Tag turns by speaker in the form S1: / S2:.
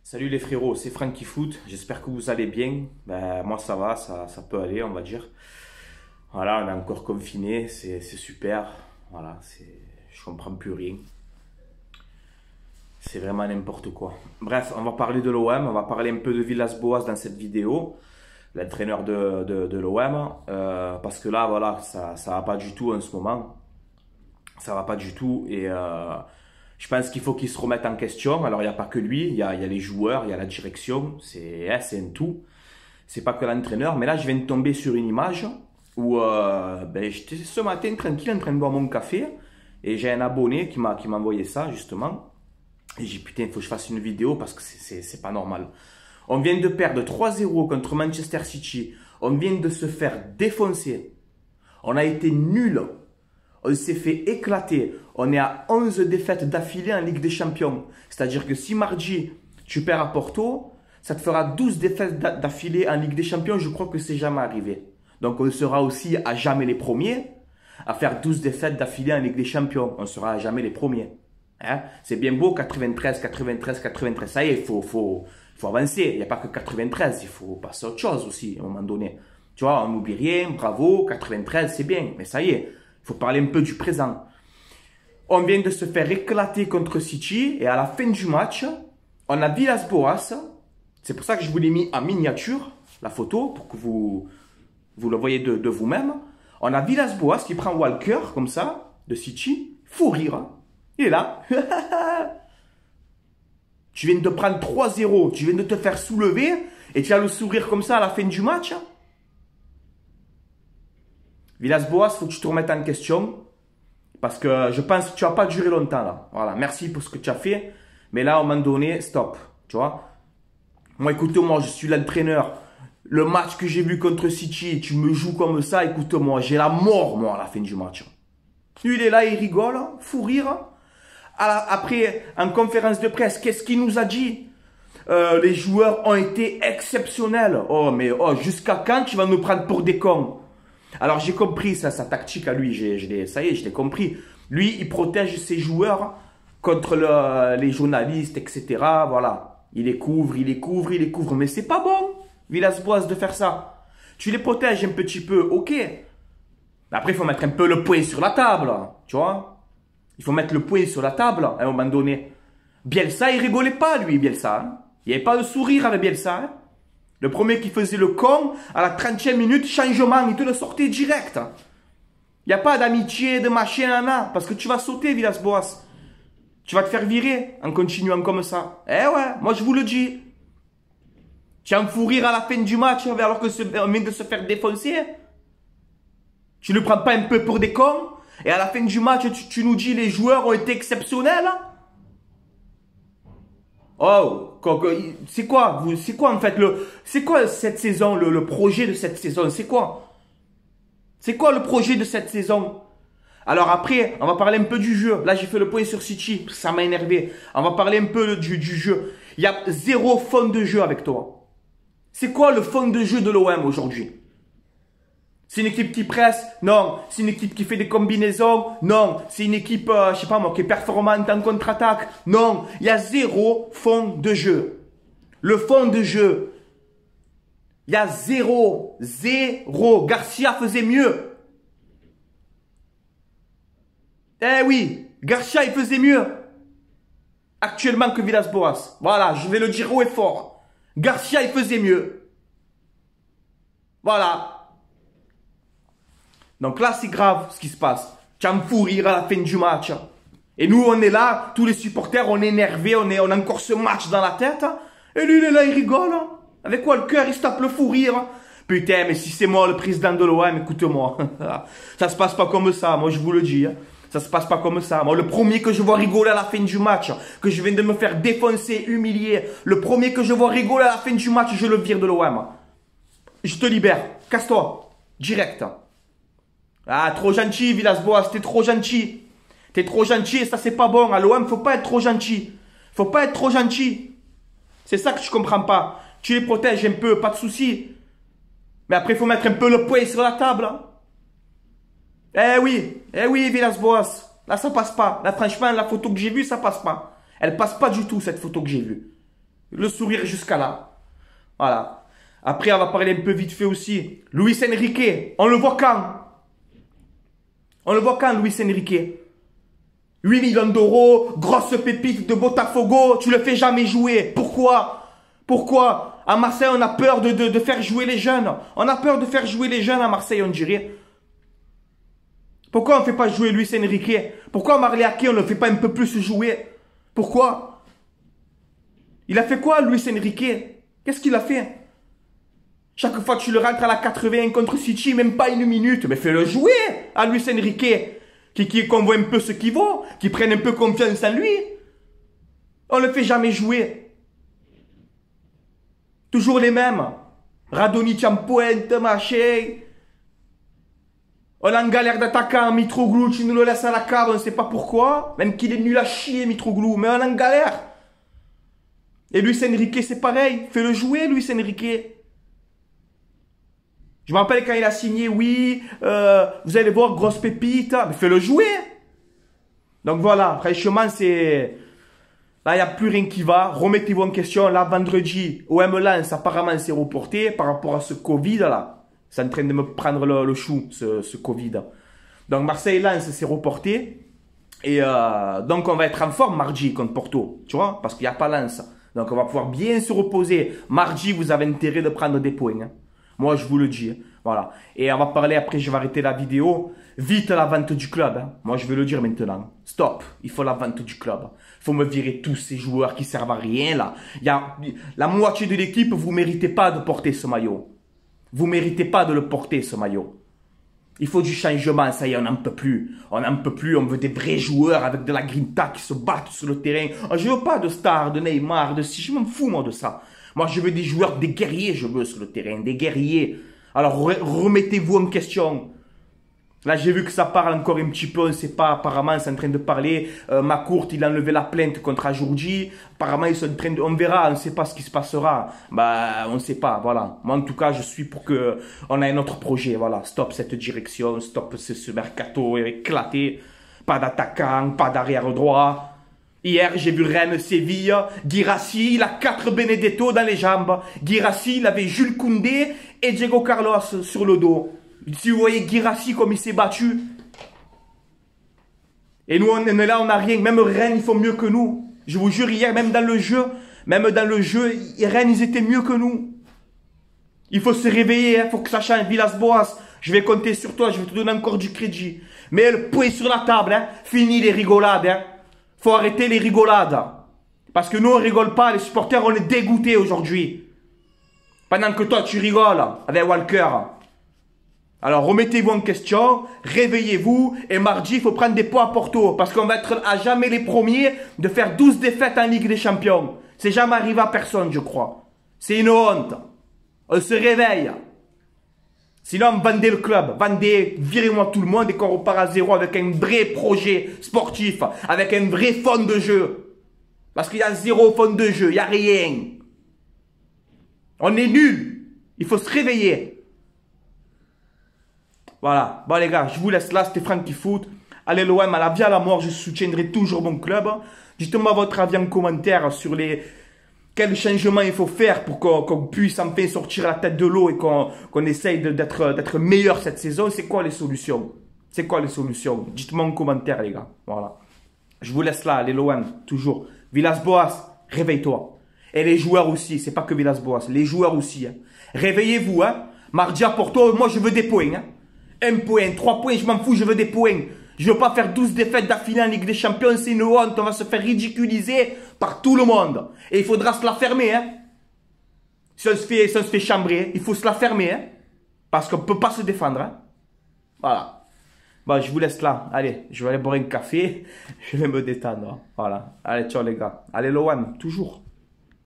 S1: Salut les frérots, c'est Franky Foot, j'espère que vous allez bien. Moi ça va, ça peut aller on va dire. Voilà, on est encore confiné, c'est super. Voilà, je comprends plus rien. C'est vraiment n'importe quoi. Bref, on va parler de l'OM, on va parler un peu de Villas-Boas dans cette vidéo. L'entraîneur de l'OM. Parce que là, voilà, ça va pas du tout en ce moment. Ça va pas du tout et... je pense qu'il faut qu'il se remette en question. Alors, il n'y a pas que lui, il y a les joueurs, il y a la direction, c'est un tout. C'est pas que l'entraîneur. Mais là, je viens de tomber sur une image où j'étais ce matin tranquille en train de boire mon café. Et j'ai un abonné qui m'a envoyé ça, justement. Et j'ai dit, putain, il faut que je fasse une vidéo parce que c'est pas normal. On vient de perdre 3-0 contre Manchester City. On vient de se faire défoncer. On a été nuls. On s'est fait éclater. On est à 11 défaites d'affilée en Ligue des Champions. C'est-à-dire que si mardi, tu perds à Porto, ça te fera 12 défaites d'affilée en Ligue des Champions. Je crois que c'est jamais arrivé. Donc, on sera aussi à jamais les premiers à faire 12 défaites d'affilée en Ligue des Champions. On sera à jamais les premiers. Hein? C'est bien beau, 93. Ça y est, il faut avancer. Il n'y a pas que 93. Il faut passer à autre chose aussi, à un moment donné. Tu vois, on n'oublie rien. Bravo, 93, c'est bien. Mais ça y est. Il faut parler un peu du présent. On vient de se faire éclater contre City et à la fin du match, on a Villas-Boas. C'est pour ça que je vous l'ai mis en miniature, la photo, pour que vous le voyez de vous-même. On a Villas-Boas qui prend Walker, comme ça, de City. Fou rire. Hein. Il est là. Tu viens de prendre 3-0. Tu viens de te faire soulever et tu as le sourire comme ça à la fin du match. Villas-Boas, il faut que tu te remettes en question. Parce que je pense que tu vas pas durer longtemps là. Voilà, merci pour ce que tu as fait. Mais là, à un moment donné, stop. Tu vois. Moi, écoute-moi, je suis l'entraîneur. Le match que j'ai vu contre City, tu me joues comme ça, écoute-moi, j'ai la mort, moi, à la fin du match. Lui, il est là, il rigole, fou rire. Après, en conférence de presse, qu'est-ce qu'il nous a dit? Les joueurs ont été exceptionnels. Oh, mais jusqu'à quand tu vas nous prendre pour des cons? Alors, j'ai compris sa tactique à lui. Ça y est, je l'ai compris. Lui, il protège ses joueurs contre les journalistes, etc. Voilà. Il les couvre. Mais c'est pas bon, Villas-Boas, de faire ça. Tu les protèges un petit peu, ok. Mais après, il faut mettre un peu le poing sur la table. Tu vois? Il faut mettre le poing sur la table, à un moment donné. Bielsa, il rigolait pas, lui, Bielsa. Hein. Il n'y avait pas de sourire avec Bielsa. Hein. Le premier qui faisait le con, à la 30e minute, changement, il te le sortait direct. Il n'y a pas d'amitié, de machin, nana, parce que tu vas sauter, Villas-Boas. Tu vas te faire virer en continuant comme ça. Eh ouais, moi je vous le dis. Tu vas me fous rire à la fin du match, alors que on vient de se faire défoncer. Tu ne prends pas un peu pour des cons, et à la fin du match, tu nous dis les joueurs ont été exceptionnels. Oh, c'est quoi en fait c'est quoi cette saison, le projet de cette saison, c'est quoi? C'est quoi le projet de cette saison? Alors après, on va parler un peu du jeu. Là, j'ai fait le point sur City, ça m'a énervé. On va parler un peu du jeu. Il y a zéro fond de jeu avec toi. C'est quoi le fond de jeu de l'OM aujourd'hui? C'est une équipe qui presse? Non. C'est une équipe qui fait des combinaisons? Non. C'est une équipe, je sais pas moi, qui est performante en contre-attaque? Non. Il y a zéro fond de jeu. Le fond de jeu, il y a zéro. Garcia faisait mieux. Eh oui, Garcia, il faisait mieux. Actuellement que Villas-Boas. Voilà, je vais le dire haut et fort. Garcia, il faisait mieux. Voilà. Donc là, c'est grave ce qui se passe. Tu vas me fous rire à la fin du match. Et nous, on est là, tous les supporters, on est énervés, on a encore ce match dans la tête. Et lui, il est là, il rigole. Avec quoi le cœur, il se tape le fou rire. Putain, mais si c'est moi le président de l'OM, écoute-moi. Ça se passe pas comme ça, moi je vous le dis. Ça se passe pas comme ça. Moi, le premier que je vois rigoler à la fin du match, que je viens de me faire défoncer, humilier, le premier que je vois rigoler à la fin du match, je le vire de l'OM. Je te libère. Casse-toi. Direct. Ah, trop gentil, Villas-Boas, t'es trop gentil. T'es trop gentil et ça, c'est pas bon. À l'OM, faut pas être trop gentil. Faut pas être trop gentil. C'est ça que je comprends pas. Tu les protèges un peu, pas de souci. Mais après, il faut mettre un peu le poing sur la table. Eh oui, Villas-Boas. Là, ça passe pas. Là, franchement, la photo que j'ai vue, ça passe pas. Elle passe pas du tout, cette photo que j'ai vue. Le sourire jusqu'à là. Voilà. Après, on va parler un peu vite fait aussi. Luis Enrique, on le voit quand? On le voit quand, Luis Enrique? 8 millions d'euros, grosse pépite de Botafogo, tu le fais jamais jouer. Pourquoi? Pourquoi? À Marseille, on a peur de faire jouer les jeunes. On a peur de faire jouer les jeunes à Marseille, on dirait. Pourquoi on ne fait pas jouer Luis Enrique? Pourquoi Marley Ake, on ne le fait pas un peu plus jouer? Pourquoi? Il a fait quoi, Luis Enrique? Qu'est-ce qu'il a fait? Chaque fois que tu le rentres à la 80 contre City, même pas une minute. Mais fais-le jouer à Luis Enrique. Qu'on voit un peu ce qu'il vaut. Qui prenne un peu confiance en lui. On ne le fait jamais jouer. Toujours les mêmes. Radonjic en pointe, machin. On est en galère d'attaquant, Mitroglou, tu nous le laisses à la cave, on ne sait pas pourquoi. Même qu'il est nul à chier, Mitroglou, mais on est en galère. Et Luis Enrique, c'est pareil. Fais-le jouer, Luis Enrique. Je me rappelle quand il a signé, oui, vous allez voir, grosse pépite. Mais fais-le jouer. Donc voilà, franchement, c'est... Là, il n'y a plus rien qui va. Remettez-vous en question. Là, vendredi, OM Lens, apparemment, c'est reporté par rapport à ce Covid-là. C'est en train de me prendre le chou, ce Covid. Donc, Marseille-Lens, c'est reporté. Et donc, on va être en forme mardi contre Porto. Tu vois, parce qu'il n'y a pas Lens. Donc, on va pouvoir bien se reposer. Mardi, vous avez intérêt de prendre des points. Hein. Moi, je vous le dis. Voilà. Et on va parler, après, je vais arrêter la vidéo. Vite la vente du club. Hein. Moi, je vais le dire maintenant. Stop. Il faut la vente du club. Il faut me virer tous ces joueurs qui servent à rien, là. Il y a la moitié de l'équipe, vous ne méritez pas de porter ce maillot. Vous ne méritez pas de le porter, ce maillot. Il faut du changement, ça y est, on n'en peut plus. On n'en peut plus, on veut des vrais joueurs avec de la grinta qui se battent sur le terrain. Je ne veux pas de stars, de Neymar, de si, je m'en fous, moi, de ça. Moi, je veux des joueurs, des guerriers, je veux sur le terrain, des guerriers. Alors, remettez-vous en question. Là, j'ai vu que ça parle encore un petit peu, on ne sait pas, apparemment, c'est en train de parler. Macourt, il a enlevé la plainte contre Ajourdi. Apparemment, ils sont en train de... On verra, on ne sait pas ce qui se passera. Bah, on ne sait pas, voilà. Moi, en tout cas, je suis pour que on ait un autre projet, voilà. Stop cette direction, stop ce mercato éclaté. Pas d'attaquant, pas d'arrière droit. Hier, j'ai vu Rennes-Séville. Guirassy, il a 4 Benedetto dans les jambes. Guirassy, il avait Jules Koundé et Diego Carlos sur le dos. Si vous voyez Guirassy comme il s'est battu. Et nous, on est là, on n'a rien. Même Rennes, ils font mieux que nous. Je vous jure, hier, même dans le jeu, Rennes, ils étaient mieux que nous. Il faut se réveiller, il faut que ça change. Villas-Boas, je vais compter sur toi, je vais te donner encore du crédit. Mais le poing sur la table, hein. Fini les rigolades. Hein. Faut arrêter les rigolades. Parce que nous, on rigole pas, les supporters, on est dégoûtés aujourd'hui. Pendant que toi, tu rigoles avec Walker. Alors, remettez-vous en question, réveillez-vous, et mardi, il faut prendre des points à Porto, parce qu'on va être à jamais les premiers de faire 12 défaites en Ligue des Champions. C'est jamais arrivé à personne, je crois. C'est une honte. On se réveille. Sinon, vendez le club, vendez, virez-moi tout le monde, et qu'on repart à zéro avec un vrai projet sportif, avec un vrai fond de jeu. Parce qu'il y a zéro fond de jeu, il n'y a rien. On est nuls. Il faut se réveiller. Voilà, bon les gars, je vous laisse là, c'était Francky Foot. Allez l'OM, à la vie à la mort, je soutiendrai toujours mon club. Dites-moi votre avis en commentaire sur quels changements il faut faire pour qu'on puisse enfin sortir la tête de l'eau et qu'on essaye d'être meilleur cette saison. C'est quoi les solutions? C'est quoi les solutions? Dites-moi en commentaire les gars, voilà. Je vous laisse là, allez l'OM, toujours. Villas-Boas, réveille-toi. Et les joueurs aussi, c'est pas que Villas-Boas, les joueurs aussi. Hein. Réveillez-vous, hein. Mardi à Porto, moi je veux des points, hein. 1 point, 3 points, je m'en fous, je veux des points. Je veux pas faire 12 défaites d'affilée en Ligue des Champions, c'est une honte, on va se faire ridiculiser par tout le monde. Et il faudra se la fermer, hein. Si on se fait chambrer, il faut se la fermer, hein. Parce qu'on peut pas se défendre, hein. Voilà. Bon, je vous laisse là. Allez, je vais aller boire un café, je vais me détendre. Voilà. Allez, ciao les gars. Allez l'OM, toujours.